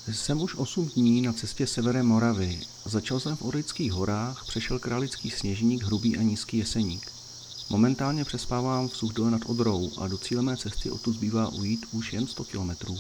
Jsem už 8 dní na cestě severem Moravy. Začal jsem v Orlických horách, přešel Králický Sněžník, Hrubý a Nízký Jeseník. Momentálně přespávám v Suchdole nad Odrou a do cíle mé cesty odtud zbývá ujít už jen 100 kilometrů.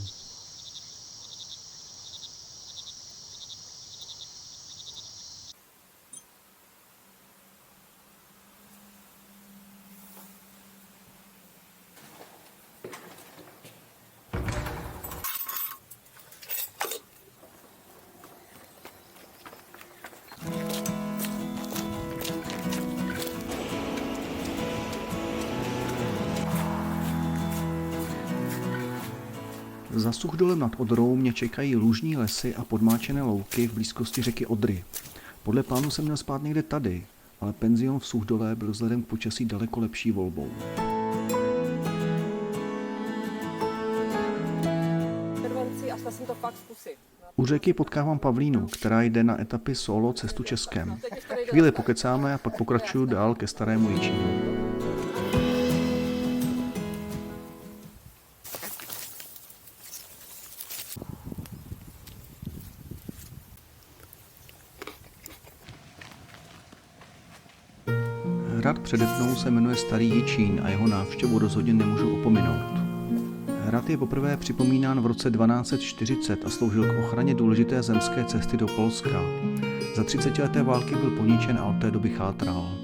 Za Suchdolem nad Odrou mě čekají lužní lesy a podmáčené louky v blízkosti řeky Odry. Podle plánu jsem měl spát někde tady, ale penzion v Suchdole byl vzhledem k počasí daleko lepší volbou. U řeky potkávám Pavlínu, která jde na etapy solo cestu Českem. Chvíli pokecáme a pak pokračuju dál ke Starému Jičínu. Hrad přede mnou se jmenuje Starý Jičín a jeho návštěvu rozhodně nemůžu opominout. Hrad je poprvé připomínán v roce 1240 a sloužil k ochraně důležité zemské cesty do Polska. Za 30leté války byl poničen a od té doby chátral.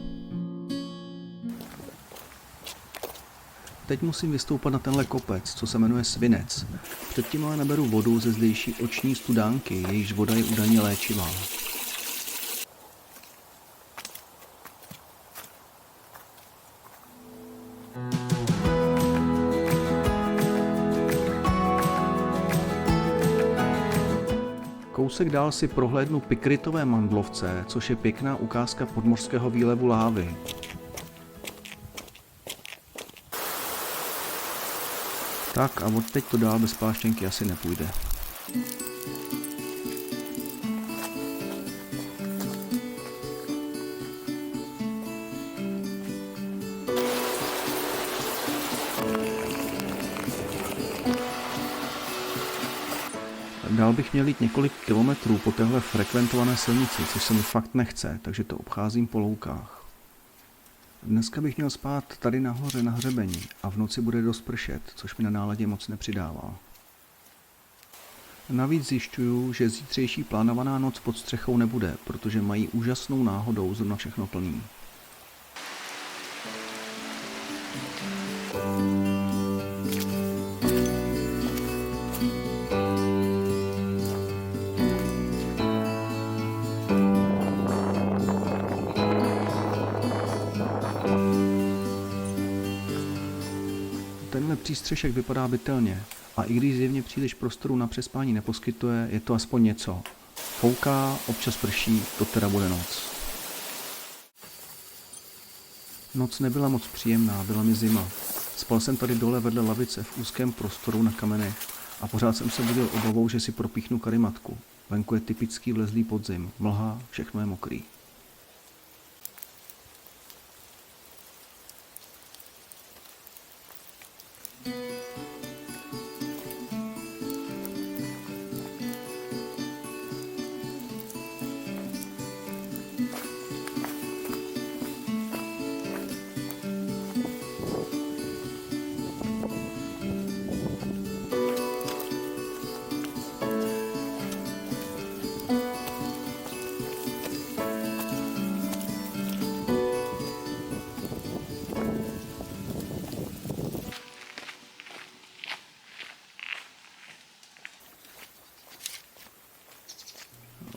Teď musím vystoupat na tenhle kopec, co se jmenuje Svinec. Předtím ale naberu vodu ze zdejší oční studánky, jejíž voda je údajně léčivá. Kousek dál si prohlédnu Pikritové mandlovce, což je pěkná ukázka podmořského výlevu lávy. Tak a odteď to dál bez pláštěnky asi nepůjde. Dál bych měl jít několik kilometrů po téhle frekventované silnici, což se mi fakt nechce, takže to obcházím po loukách. Dneska bych měl spát tady nahoře na hřebeni a v noci bude dost pršet, což mi na náladě moc nepřidává. Navíc zjišťuju, že zítřejší plánovaná noc pod střechou nebude, protože mají úžasnou náhodou zrovna všechno plný. Tenhle přístřešek vypadá bytelně a i když zjevně příliš prostoru na přespání neposkytuje, je to aspoň něco. Fouká, občas prší, to teda bude noc. Noc nebyla moc příjemná, byla mi zima. Spal jsem tady dole vedle lavice v úzkém prostoru na kamenech a pořád jsem se budil obavou, že si propíchnu karimatku. Venku je typický vlezlý podzim, mlha, všechno je mokrý.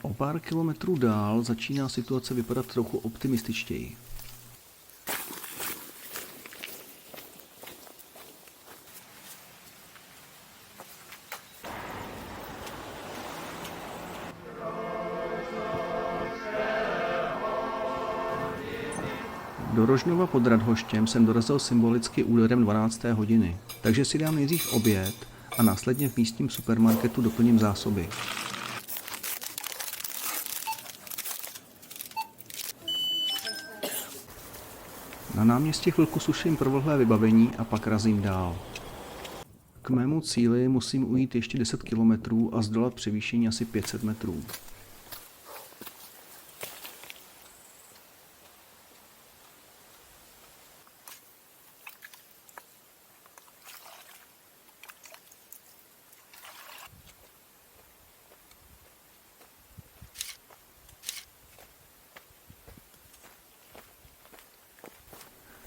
O pár kilometrů dál začíná situace vypadat trochu optimističtěji. Do Rožnova pod Radhoštěm jsem dorazil symbolicky úderem 12. hodiny, takže si dám nejdřív oběd a následně v místním supermarketu doplním zásoby. Na náměstí chvilku suším provlhlé vybavení a pak razím dál. K mému cíli musím ujít ještě 10 kilometrů a zdolat převýšení asi 500 metrů.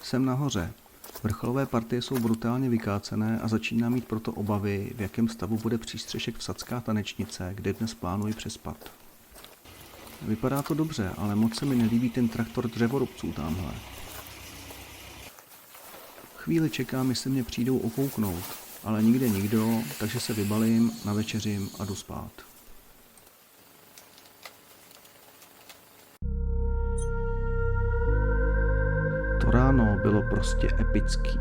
Jsem nahoře. Vrcholové partie jsou brutálně vykácené a začínám mít proto obavy, v jakém stavu bude přístřešek Vsadská tanečnice, kde dnes plánuji přespat. Vypadá to dobře, ale moc se mi nelíbí ten traktor dřevorubců tamhle. Chvíli čekám, jestli mě přijdou okouknout, ale nikde nikdo, takže se vybalím, navečeřím a jdu spát. To ráno bylo prostě epický.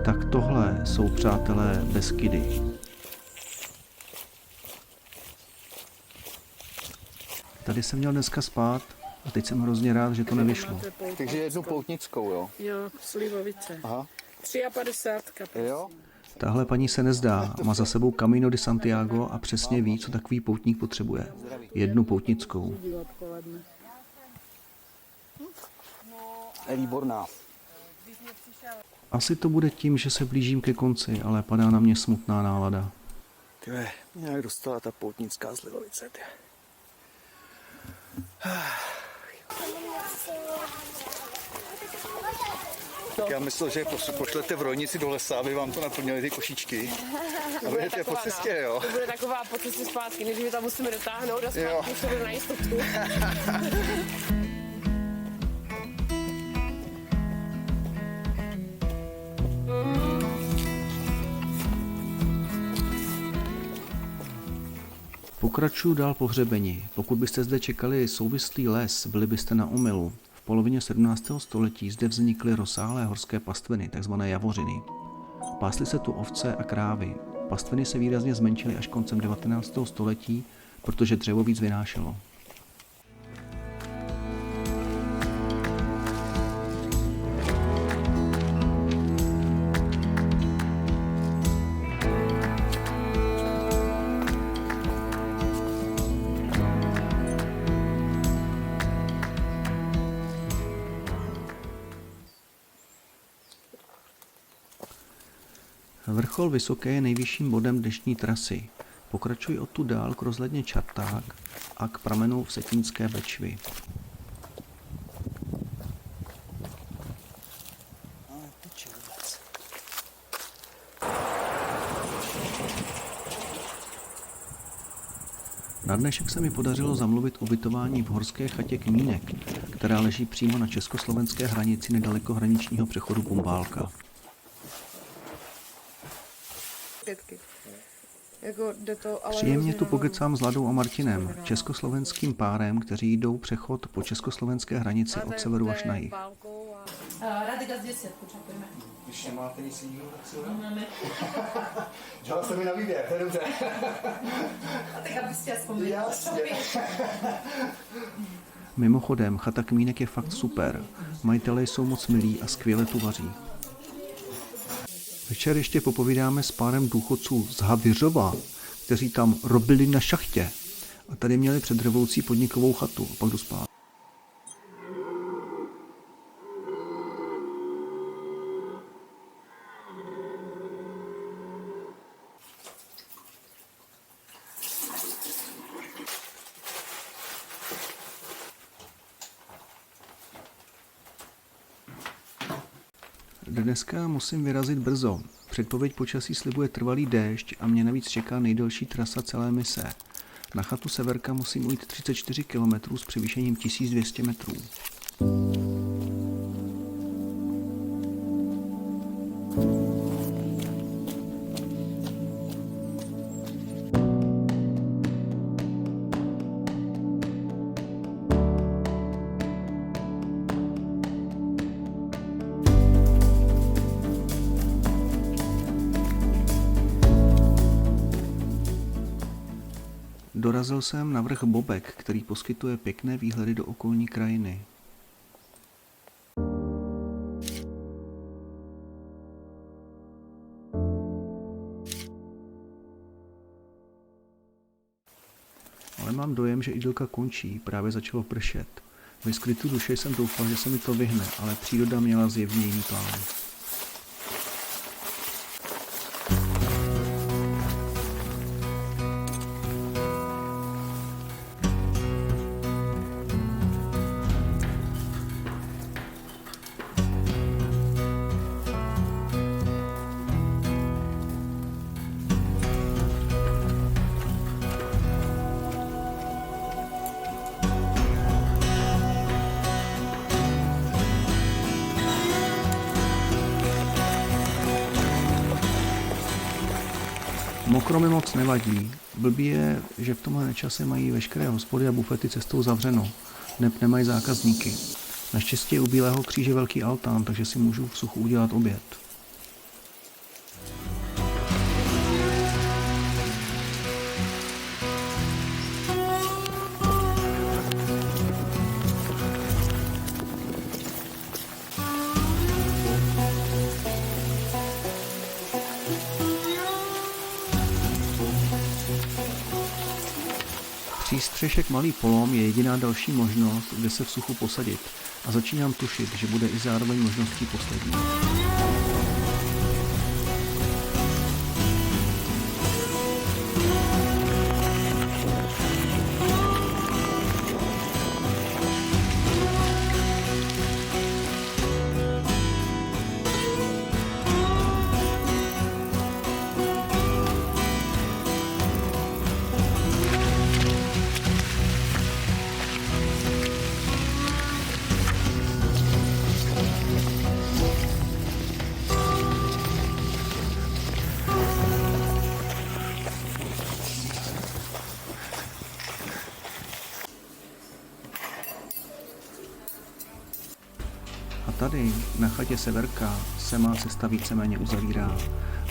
Tak tohle jsou, přátelé, Beskydy. Tady jsem měl dneska spát a teď jsem hrozně rád, že to nevyšlo. Takže jednu poutnickou, jo? Jo, slivovice. Aha. 53, prosím. Jo? Tahle paní se nezdá, má za sebou Camino de Santiago a přesně ví, co takový poutník potřebuje. Jednu poutnickou. Odpoledne. Je výborná. Asi to bude tím, že se blížím ke konci, ale padá na mě smutná nálada. Tyve, nějak dostala ta poutnická slivovice, ty. Já myslel, že pošlete v rojnici do lesa, aby vám to naplnili ty košíčky. A budete po cestě, jo? To bude taková po cestě zpátky, než my tam musíme dotáhnout a zpátky se bude na jistotu. Pokračuju dál po hřebeni. Pokud byste zde čekali souvislý les, byli byste na omylu. V polovině 17. století zde vznikly rozsáhlé horské pastviny, takzvané javořiny. Pásly se tu ovce a krávy. Pastviny se výrazně zmenšily až koncem 19. století, protože dřevo víc vynášelo. Vrchol Vysoké je nejvyšším bodem dnešní trasy. Pokračuji odtud dál k rozhledně Čarták a k pramenu Vsetínské Bečvy. Na dnešek se mi podařilo zamluvit ubytování v horské chatě Kmínek, která leží přímo na československé hranici nedaleko hraničního přechodu Bumbálka. Jako jde to, ale Příjemně tu pokecám s Ladou a Martinem, československým párem, kteří jdou přechod po československé hranici od severu až na jih. Radika z 10 počakujeme. Když nemáte nic jiného, tak si ho dáme. Dělal jsem mi na výběr, to je dobře. A tak abyste aspoň byli. Jasně. Mimochodem, chata Kmínek je fakt super. Majitelé jsou moc milí a skvěle tu vaří. Večer ještě popovídáme s párem důchodců z Havířova, kteří tam robili na šachtě. A tady měli před revolucí podnikovou chatu a pak jdu spát. Dneska musím vyrazit brzo. Předpověď počasí slibuje trvalý déšť a mě navíc čeká nejdelší trasa celé mise. Na chatu Severka musím ujít 34 km s převýšením 1200 metrů. Dorazil jsem na vrch Bobek, který poskytuje pěkné výhledy do okolní krajiny. Ale mám dojem, že idylka končí, právě začalo pršet. Ve skrytu duše jsem doufal, že se mi to vyhne, ale příroda měla zjevně jiný plán. Mokro mi moc nevadí. Blbý je, že v tomhle nečase mají veškeré hospody a bufety cestou zavřeno. Neb nemají zákazníky. Naštěstí je u Bílého kříže velký altán, takže si můžu v suchu udělat oběd. Přístřešek Malý Polom je jediná další možnost, kde se v suchu posadit a začínám tušit, že bude i zároveň možností poslední. A tady, na chatě Severka, se má cesta víceméně uzavírá.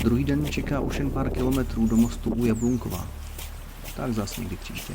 Druhý den mě čeká už jen pár kilometrů do mostu u Jablunkova. Tak zas někdy příště.